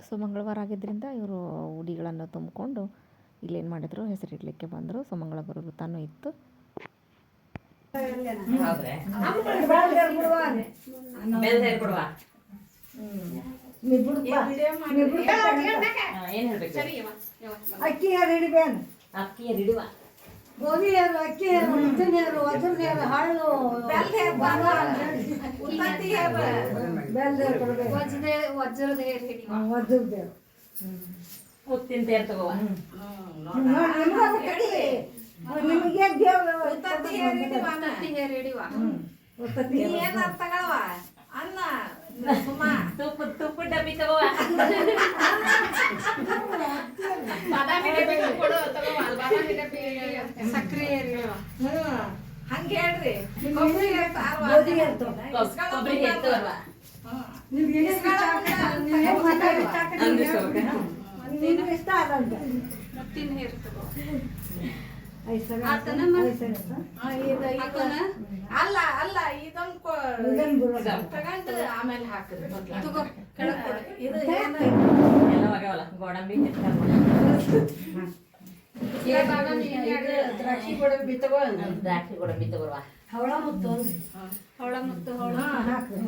So ಮಂಗಳವಾರ ಆಗಿದ್ದರಿಂದ ಇವರು ಉಡಿಗಳನ್ನು ತುಂಬಿಕೊಂಡು ಇಲ್ಲೇನು ಮಾಡಿದರು, ಹೆಸರಿಡಲಿಕ್ಕೆ ಬಂದರು. ಸೊ ಮಂಗಳವಾರ ವೃತ್ತಾನೂ ಇತ್ತು. ಅಕ್ಕಿ ಹಿಡಿಬೇನು, ಅಕ್ಕಿ ಹಿಡುವ ಗೋಧಿ ಹೇರು, ಅಕ್ಕಿ ಹೇರು, ಉದ್ದಿನ ಹೇರು, ವಜ್ರದ ಹೇರು, ಹಳ್ಳು, ವಜ್ರದ ಹೇರು ಹಿಡಿಯುವ, ವಜ್ರದ ಹೇರು, ಉತ್ತಿನ ತೇರು ತಗೋವ. ನಿಮಗೆ ದೇವ್ರು ಹೇರು ಹಿಡಿಯುವ. ತಗೊಳ್ಳುವ ಅನ್ನ ತುಪ್ಪ ಡಬ್ಬಿ ತಗೋವ. ಬಾದಾಮಿ ಡಬ್ಬಿ ಕೊಡು, ತಗೋವ. ಬಾದಾಮಿ ಡಬ್ಬಿ ಸಕ್ರೆ ಹೇರು ಹಿಡಿಯುವ. ಹಂಗೆ ಹೇಳ್ರಿ. ಕೊಬ್ಬರಿ ಎತ್ತುವಲ್ವ ಇಷ್ಟ ಆಗಂತ ಮತ್ತಿನ ಹೇರು ತಗೋವ. ಅಲ್ಲ ಅಲ್ಲ ಇದೊಂದು ತಗೊಂಡು ಆಮೇಲೆ ಹಾಕ್ರಿ. ತಗೋ ಕೆಳಗೆ ಕೊಡು. ಇದು ಎಲ್ಲ ಒಗವಲ್ಲ ಗೋಡಂಬಿ ಬಾದಾಮಿ ದ್ರಾಕ್ಷಿ ಗೋಡಂಬಿ ತಗೋ, ದ್ರಾಕ್ಷಿ ಗೋಡಂಬಿ ತಗೋವ. ಹವಳ ಮುತ್ತು ಹವಳ ಮತ್ತು ಹವಳ ಹಾಕ್ರಿ.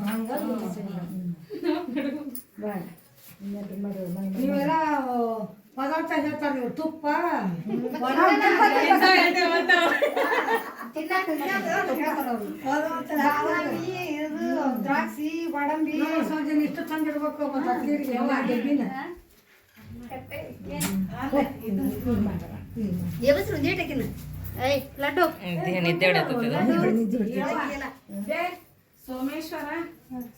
ನೀವೆಲ್ಲ ಪದಾರ್ಥ ಹೇಳ್ತಾರೆ ನೀವು. ತುಪ್ಪ ದ್ರಾಕ್ಷಿ ಗೋಡಂಬಿ ಸಂಜೆ ಇಷ್ಟು ಚಂದ ಇಡ್ಬೇಕು. ಲಡ್ಡು ನಿದ್ದೆ ಸೋಮೇಶ್ವರ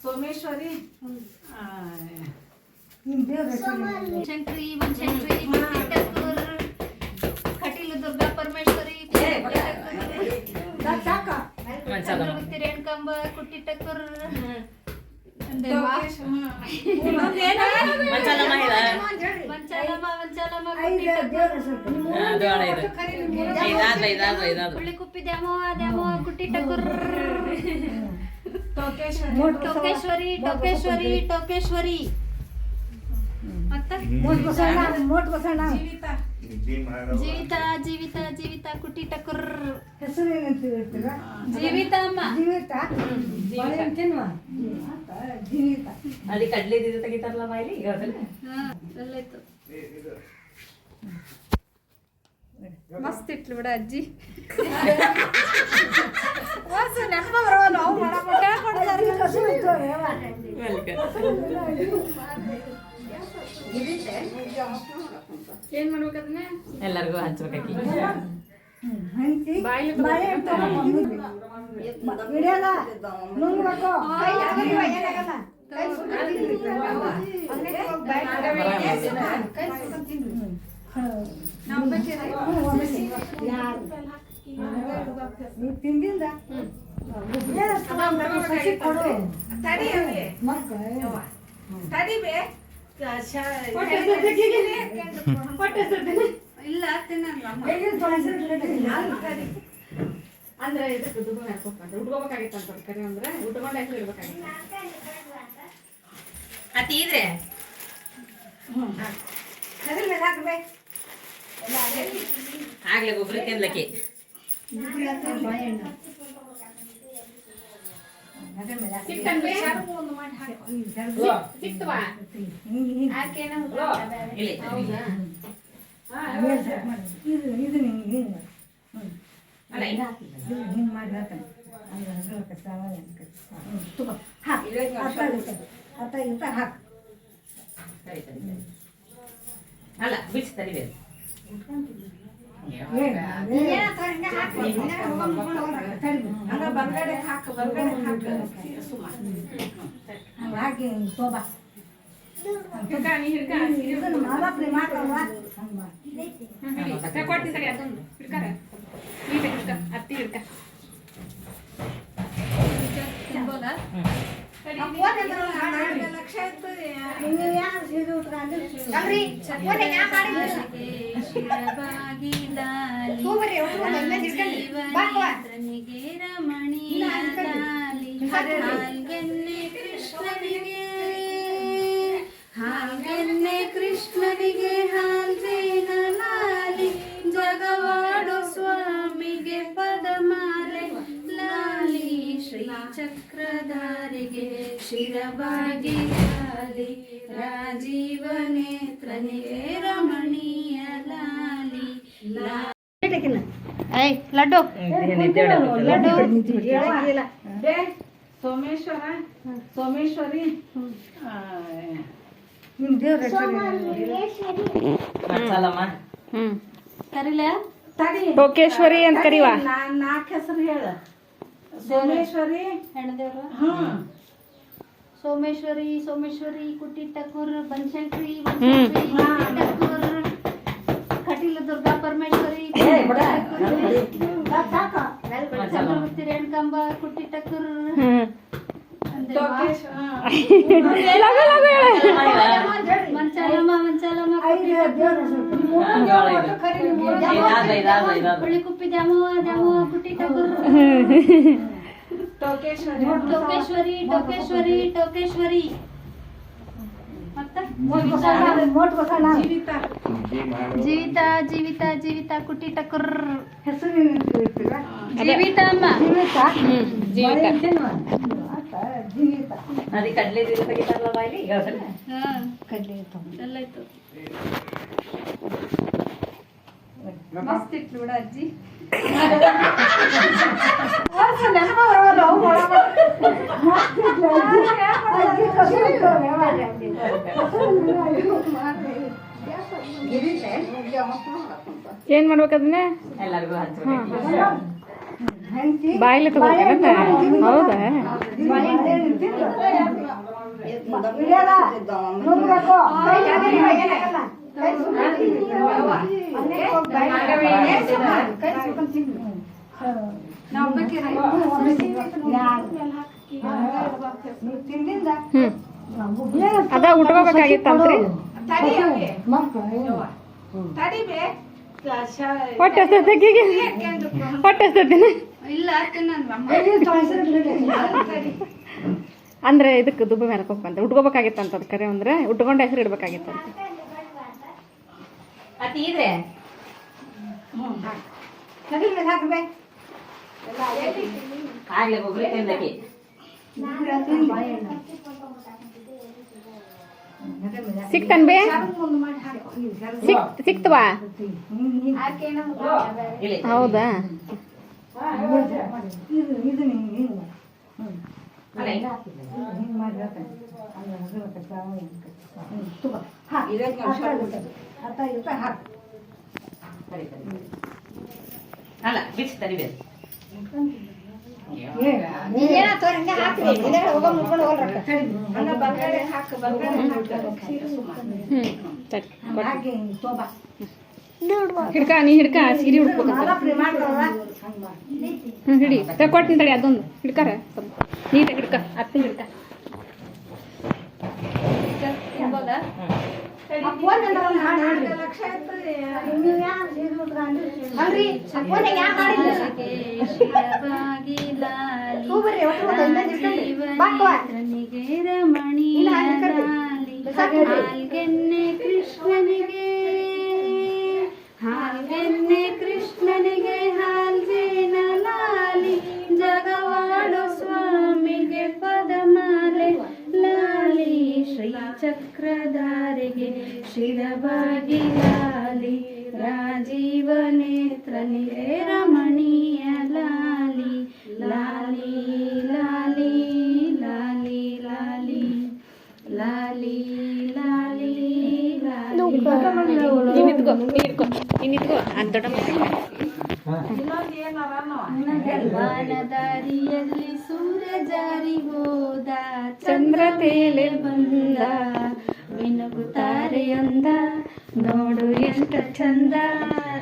ಸೋಮೇಶ್ವರಿ ಶಂಕ್ರಿ ಬನಶಂಕರಿ ಟಕ್ಕೂರ್ ಕಟೀಲು ದುರ್ಗಾ ಪರಮೇಶ್ವರಿ ರೇಣುಕಾಂಬ ಕುಟ್ಟಿ ಟಕ್ಕೂರ್ ಕುಪ್ಪಿ ದ್ಯಾಮವ್ವ ದ್ಯಾಮವ್ವ ಕುಟ್ಟಿ ಟಕ್ಕೂರ್ ಟೋಕೇಶ್ವರಿ ಟೋಕೇಶ್ವರಿ ಟೋಕೇಶ್ವರಿ ಮತ್ತ ಜೀವಿತ ಜೀವಿತ ಜೀವಿತ ಕುಟ್ಟಿ ಟಕ್ಕೂರ್ ಹೆಸರು ಏನಂತ ಹೇಳ್ತೀರಾ? ಜೀವಿತ ಅಮ್ಮ ಜೀವಿತ ತಿನ್ನುವ ಜೀವಿತ ಅಲ್ಲಿ ಕಡ್ಲಿ ತೆಗಿತಾರಲ್ಲ ಬಾಯಿಲಿ ಈಗ ಅಲ್ಲಾಯ್ತು. ಮಸ್ತ್ ಇಟ್ಲು ಬಿಡ ಅಜ್ಜಿ. ನೆನಪ ಬರುವ ನಾವು ಏನ್ ಮಾಡ್ಬೇಕದನ್ನ ಎಲ್ಲರಿಗೂ ಹಚ್ಬೇಕಾಕಿ. ಹಿಡಿಯಲ್ಲ ನುಂಗ್ಬೇಕು. ನೀವು ತಿಂದಿಂದ ಇಲ್ಲ ಅಂದ್ರೆ ಇದಕ್ಕೆ ದುಡ್ಡು ಹಾಕೋಬೇಕು, ಉಟ್ಕೋಬೇಕಾಗಿತ್ತು ಅಂತ ಕರೆ ಅಂದ್ರೆ ಉಟ್ಕೊಂಡು ಹೆಸರು ಇಡ್ಬೇಕಾಗಿತ್ತು. ಅತಿದ್ರೆ ಆಗ್ಲೇ ಗೊಬ್ಬರ ತಿನ್ಲಕ್ಕೆ ಸಿಕ್ತವಾ ಇದು ಹಿಂಗೆ ಹಿಂಗೆ ಮಾಡಿ ಹೇಳ್ತಾನೆ. ಹಾಕು ಅಲ್ಲ ಬಿಡ್ಸಿ ತರಿಬೇಕು. ಬರ್ಗಡೆ ಹಾಕು ಬರ್ಗಡೆ ಹಾಕಿ ತೋಬಾ ಮಾದಾಪ್ರಿ ಮಾಡ್ತಾವ. ಕೊಡ್ತೀನಿ ಸರಿ ಅದೊಂದು ಹಿಡ್ಕಾರ ಅತ್ತಿ ಹಿಡ್ಕ ತಿನ್ಬೋದಾ? ಲಕ್ಷ ಇತ್ತು. ರಮಣೀಯ ಕೃಷ್ಣನಿಗೆ ಹಾಗೆನ್ನೆ ಲಾಲಿ ರಾಜೀವ ನೇತ್ರನಿಗೆ ರಮಣೀಯ ಲಾಲಿ ಏಯ್ ಲಡ್ಡು ಸೋಮೇಶ್ವರ ಸೋಮೇಶ್ವರಿ ನಿಮ್ಮ ದೇವ್ರ ಹೆಸರು ಮಸಾಲಮ್ಮ ಕರಿಲ ತಡಿ ಟೋಕೇಶ್ವರಿ ಅಂತ ಕರಿವಾ ನಾಲ್ಕು ಹೆಸರು ಹೇಳ ಸೋಮೇಶ್ವರಿ ಹೆಣ್ಣದೇವ್ರು ಹ್ಮ್ ಸೋಮೇಶ್ವರಿ ಸೋಮೇಶ್ವರಿ ಕುಟ್ಟಿ ಟಕೂರ್ ಬನಶಂಕರಿ ಬನಶಂಕರಿ ಟಕೂರ್ ಕಟೀಲ ದುರ್ಗಾ ಪರಮೇಶ್ವರಿ ಚಂದ್ರಮೂರ್ತಿ ರೇಣುಕಾಂಬ ಕುಟ್ಟಿ ಟಕೂರ್ ಮಂಚಾಲಮ್ಮ ಮಂಚಾಲಮ್ಮ ಹುಳಿಕುಪ್ಪಿ ದ್ಯಾಮವ್ವ ದ್ಯಾಮವ್ವ ಕುಟ್ಟಿ ಟಕೂರ್ ಟೋಕೇಶ್ವರಿ ಟೋಕೇಶ್ವರಿ ಟೋಕೇಶ್ವರಿ ಜೀವಿತ ಜೀವಿತ ಜೀವಿತ ಕುಟ್ಟಿ ಟಕರ್ ಹೆಸರು ಜೀವಿತ ಅಮ್ಮ ಜೀವಿತ ಅದೇ ಕಡ್ಲೆ ತೆಗಿತಾರಲ್ಲ ಬಾಯ್ಲಿ ಈಗ ಸರಿ ಎಲ್ಲ ಇತ್ತು ಮಸ್ತ್ ಇಟ್ಲು ಬಿಡ ಅಜ್ಜಿ ಏನ್ ಮಾಡ್ಬೇಕದನ್ನ ಎಲ್ಲರಿಗೂ ಹಂಚ್ಬೇಕು ಬಾಯಿಲೆ ತಗೋಬೇಕಂತ ಹೌದಾ ಅದ ಉಟ್ಕೋಬೇಕಾಗಿತ್ತಂತ್ರಿ ಹೊಟ್ಟೆ ಹಸ್ತೈತಿಗೆ ಹೊಟ್ಟೆ ಹಸ್ತೈತಿನ ಇಲ್ಲ ತಿನ್ನಂದ್ರಮ್ಮ ಅಂದ್ರೆ ಇದಕ್ಕೆ ದುಬ್ಬ ಮೆಲ್ಕೋಬೇಕಂತ ಉಟ್ಕೋಬೇಕಾಗಿತ್ತಂತ ಅದ್ ಕರೆ ಅಂದ್ರೆ ಉಟ್ಕೊಂಡ ಹೆಸರು ಇಡ್ಬೇಕಾಗಿತ್ತಂತ ಅತಿ ಇದ್ರೆ ಆಗ್ಲೇ ಒಬ್ರು ತಿಂದಕ್ಕೆ ಸಿಕ್ತನ್ ಬೇ ಸಿಕ್ತವಾ ಇಲ್ಲಿ ಹೌದಾ ಅಲ್ಲ ಅಲ್ಲ ಬಿಚ್ಚಿ ತರಿಬೇಕು ಹಿಡ್ಕ ನೀ ಹಿಡ್ಕ ಸೀರೆ ಉಡ್ಕೋಬೇಕಂತ ಹಿಡಿ ಕೊಟ್ಟಿನ ತಡಿ ಅದೊಂದು ಹಿಡ್ಕಾರ ನೀಟಾಗಿ ಹಿಡ್ಕ ಅತ್ತಿನ ಹಿಡ್ಕ ಹಾಲ್ಗೆನ್ನೆ ಕೃಷ್ಣನಿಗೆ ಹಾಲ್ಗೆನ್ನೆ ಕೃಷ್ಣನಿಗೆ ಹಾಲ್ಗೇನ ಲಾಲಿ ಜಗವಾಡು ಸ್ವಾಮಿಗೆ ಪದಮಾಲೆ ಲಾಲಿ ಶ್ರೀ ಚಕ್ರಧಾರಿಗೆ ಶಿರಬಾಗಿ ಲಾಲಿ ರಾಜೀವ ನೇತ್ರನಿಗೆ ರಮಣೀಯ ಲಾಲಿ ಲಾಲಿ ಲಾಲಿ ಲಾಲಿ ಲಾಲಿ ಲಾಲಿ ಲಾಲಿ ನಿಂತ್ಕೋ ನಿಂತ್ಕೋ ಅಂತ ದೊಡ್ಡ ವಾನದಾರಿಯಲ್ಲಿ ಸೂರ್ಯ ಜಾರಿ ಹೋದ ಚಂದ್ರ ತೇಲೆ ಬಂದ ಮಿನುಗುತ್ತಾರೆಯೊಂದ ನೋಡು ಎಷ್ಟು ಚಂದ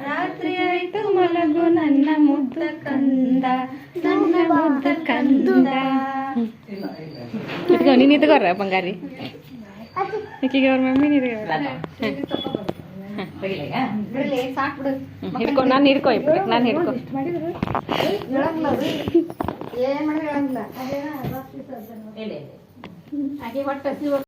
ರಾತ್ರಿ ಆಯ್ತು ಮಲಗು ನನ್ನ ಮುದ್ದ ಕಂದ ನನ್ನ ಮುದ್ದ ಕಂದ ಇಟ್ಕೋ ನೀನು ಇಟ್ಕೋರ ಬಂಗಾರಿ ಆಕಿಗೆ ಅವ್ರ ಮಮ್ಮಿ ಹಿಡ್ಕೊ ನಾನು ಹಿಡ್ಕೊ ನಾನು ಹಿಡ್ಕೊ ಇಲ್ಲಿ ಹಾಗೆ ಹೊಟ್ಟೆ